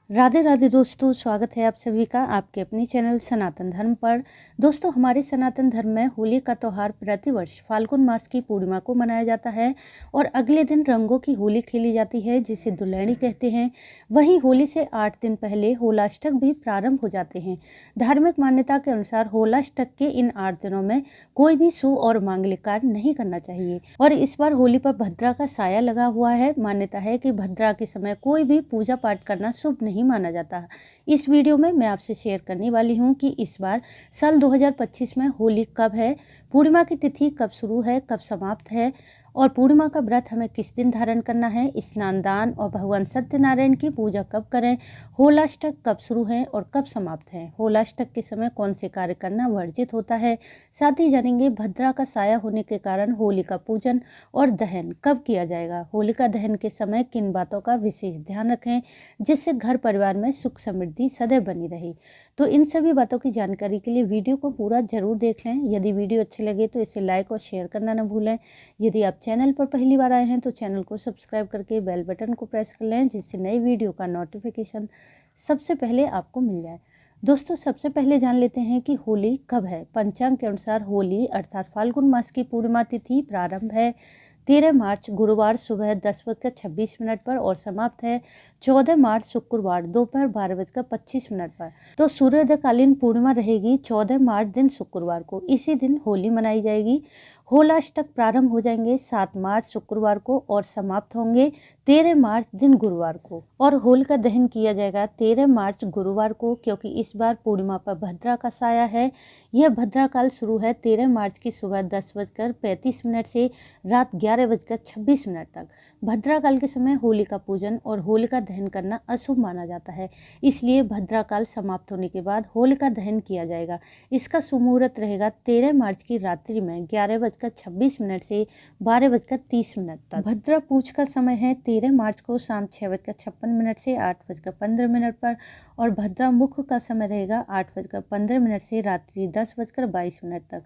राधे राधे दोस्तों, स्वागत है आप सभी का आपके अपने चैनल सनातन धर्म पर। दोस्तों, हमारे सनातन धर्म में होली का त्यौहार प्रतिवर्ष फाल्गुन मास की पूर्णिमा को मनाया जाता है और अगले दिन रंगों की होली खेली जाती है जिसे दुल्हनी कहते हैं। वहीं होली से 8 दिन पहले होलाष्टक भी प्रारंभ हो जाते हैं। धार्मिक मान्यता के अनुसार होलाष्टक के इन 8 दिनों में कोई भी शुभ और मांगलिक कार्य नहीं करना चाहिए और इस बार होली पर भद्रा का साया लगा हुआ है। मान्यता है कि भद्रा के समय कोई भी पूजा पाठ करना शुभ नहीं माना जाता। इस वीडियो में मैं आपसे शेयर करने वाली हूं कि इस बार साल 2025 में होली कब है, पूर्णिमा की तिथि कब शुरू है, कब समाप्त है और पूर्णिमा का व्रत हमें किस दिन धारण करना है, स्नान दान और भगवान सत्यनारायण की पूजा कब करें, होलाष्टक कब शुरू है और कब समाप्त है, होलाष्टक के समय कौन से कार्य करना वर्जित होता है। साथ ही जानेंगे भद्रा का साया होने के कारण होलिका पूजन और दहन कब किया जाएगा, होलिका दहन के समय किन बातों का विशेष ध्यान रखें जिससे घर परिवार में सुख समृद्धि सदैव बनी रहे। तो इन सभी बातों की जानकारी के लिए वीडियो को पूरा जरूर देख लें। यदि वीडियो अच्छी लगे तो इसे लाइक और शेयर करना न भूलें। यदि आप चैनल पर पहली बार आए हैं तो चैनल को सब्सक्राइब करके बेल बटन को प्रेस कर लें जिससे नई वीडियो का नोटिफिकेशन सबसे पहले आपको मिल जाए। दोस्तों, सबसे पहले जान लेते हैं कि होली कब है। पंचांग के अनुसार होली अर्थात फाल्गुन मास की पूर्णिमा तिथि प्रारंभ है 13 मार्च गुरुवार सुबह 10:26 पर और समाप्त है 14 मार्च शुक्रवार दोपहर 12:25 पर। तो सूर्योदयकालीन पूर्णिमा रहेगी 14 मार्च दिन शुक्रवार को। इसी दिन होली मनाई जाएगी। होलाष्टक प्रारंभ हो जाएंगे 7 मार्च शुक्रवार को और समाप्त होंगे 13 मार्च दिन गुरुवार को। और होलिका दहन किया जाएगा 13 मार्च गुरुवार को, क्योंकि इस बार पूर्णिमा पर भद्रा का साया है। यह भद्रा काल शुरू है 13 मार्च की सुबह 10:35 से रात 11:26 तक। भद्रा काल के समय होलिका पूजन और होलिका दहन करना अशुभ माना जाता है, इसलिए भद्रा काल समाप्त होने के बाद होलिका दहन किया जाएगा। इसका शुभ मुहूर्त रहेगा 13 मार्च की रात्रि में 11:26 से 12:30 तक। भद्रा पूज का समय है 13 मार्च को शाम 6:56 से 8:15 पर और भद्रा मुख का समय रहेगा 8:15 से रात्रि 10:22 तक।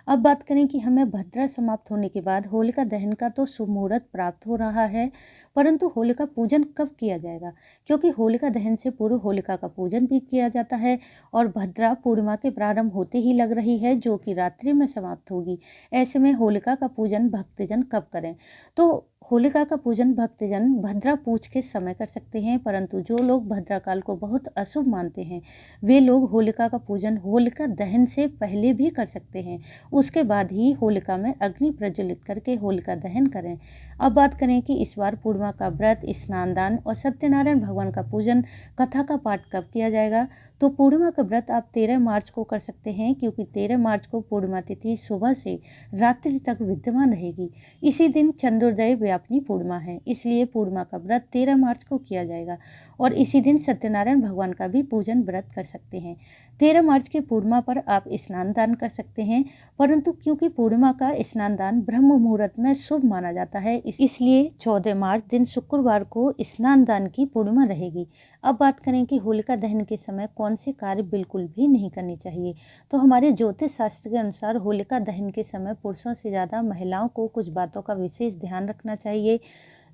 अब बात करें कि हमें भद्रा समाप्त होने के बाद होलिका दहन का तो शुभ मुहूर्त प्राप्त हो रहा है, परंतु होलिका पूजन कब किया जाएगा, क्योंकि होलिका दहन से पूर्व होलिका का पूजन भी किया जाता है और भद्रा पूर्णिमा के प्रारंभ होते ही लग रही है जो कि रात्रि में समाप्त होगी। ऐसे में होलिका का पूजन भक्तजन कब करें? तो होलिका का पूजन भक्तजन भद्रा पूज के समय कर सकते हैं, परंतु जो लोग भद्रा काल को बहुत अशुभ मानते हैं वे लोग होलिका का पूजन होलिका दहन से पहले भी कर सकते हैं। उसके बाद ही होलिका में अग्नि प्रज्वलित करके होलिका दहन करें। अब बात करें कि इस बार पूर्णिमा का व्रत, स्नान दान और सत्यनारायण भगवान का पूजन, कथा का पाठ कब किया जाएगा। तो पूर्णिमा का व्रत आप 13 मार्च को कर सकते हैं, क्योंकि 13 मार्च को पूर्णिमा तिथि सुबह से रात्रि तक विद्यमान रहेगी। इसी दिन चंद्रोदय व्यापनी पूर्णिमा है, इसलिए पूर्णिमा का व्रत 13 मार्च को किया जाएगा और इसी दिन सत्यनारायण भगवान का भी पूजन व्रत कर सकते हैं। 13 मार्च की पूर्णिमा पर आप स्नान दान कर सकते हैं, परंतु क्योंकि पूर्णिमा का स्नान दान ब्रह्म मुहूर्त में शुभ माना जाता है, इसलिए 14 मार्च दिन शुक्रवार को स्नान दान की पूर्णिमा रहेगी। अब बात करें कि होलिका दहन के समय कौन से कार्य बिल्कुल भी नहीं करने चाहिए। तो हमारे ज्योतिष शास्त्र के अनुसार होलिका दहन के समय पुरुषों से ज़्यादा महिलाओं को कुछ बातों का विशेष ध्यान रखना चाहिए।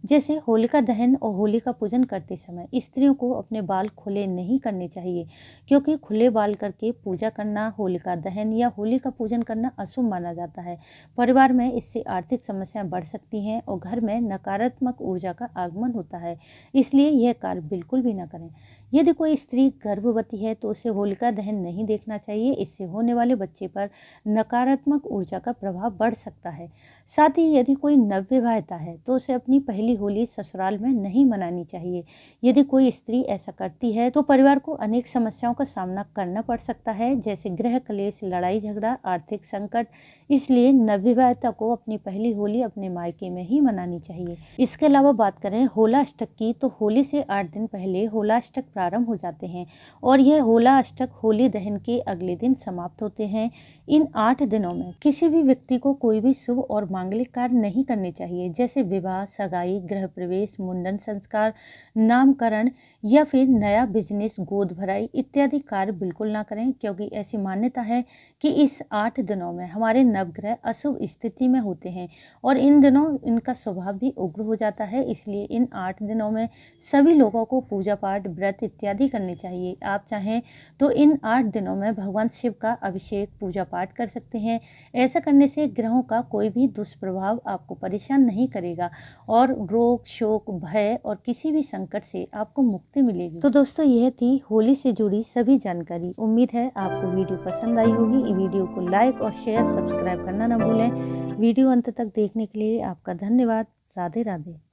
जैसे होलिका दहन और होलिका पूजन करते समय स्त्रियों को अपने बाल खुले नहीं करने चाहिए, क्योंकि खुले बाल करके पूजा करना, होलिका दहन या होलिका पूजन करना अशुभ माना जाता है। परिवार में इससे आर्थिक समस्याएं बढ़ सकती हैं और घर में नकारात्मक ऊर्जा का आगमन होता है, इसलिए यह कार्य बिल्कुल भी ना करें। यदि कोई स्त्री गर्भवती है तो उसे होलिका दहन नहीं देखना चाहिए, इससे होने वाले बच्चे पर नकारात्मक ऊर्जा का प्रभाव बढ़ सकता है। साथ ही यदि कोई नवविवाहिता है तो उसे अपनी पहली होली ससुराल में नहीं मनानी चाहिए। यदि कोई स्त्री ऐसा करती है तो परिवार को अनेक समस्याओं का सामना करना पड़ सकता है, जैसे गृह क्लेश, लड़ाई झगड़ा, आर्थिक संकट। इसलिए नवविवाहिता को अपनी पहली होली अपने मायके में ही मनानी चाहिए। इसके अलावा बात करें होलाष्टक की, तो होली से 8 दिन पहले होलाष्टक प्रारंभ हो जाते हैं और यह होलाष्टक होली दहन के अगले दिन समाप्त होते हैं। इन 8 दिनों में किसी भी व्यक्ति को कोई भी शुभ और मांगलिक कार्य नहीं करने चाहिए, जैसे विवाह, सगाई शादी, गृह प्रवेश, मुंडन संस्कार, नामकरण या फिर नया बिजनेस, गोद भराई इत्यादि कार्य बिल्कुल ना करें, क्योंकि ऐसी मान्यता है कि इस 8 दिनों में हमारे नवग्रह अशुभ स्थिति में होते हैं और इन दिनों इनका स्वभाव भी उग्र हो जाता है। इसलिए इन 8 दिनों में सभी लोगों को पूजा पाठ, व्रत इत्यादि करनी चाहिए। आप चाहें तो इन 8 दिनों में भगवान शिव का अभिषेक, पूजा पाठ कर सकते हैं। ऐसा करने से ग्रहों का कोई भी दुष्प्रभाव आपको परेशान नहीं करेगा और रोग, शोक, भय और किसी भी संकट से आपको मुक्ति मिलेगी। तो दोस्तों, यह थी होली से जुड़ी सभी जानकारी। उम्मीद है आपको वीडियो पसंद आई होगी। वीडियो को लाइक और शेयर, सब्सक्राइब करना ना भूलें। वीडियो अंत तक देखने के लिए आपका धन्यवाद। राधे राधे।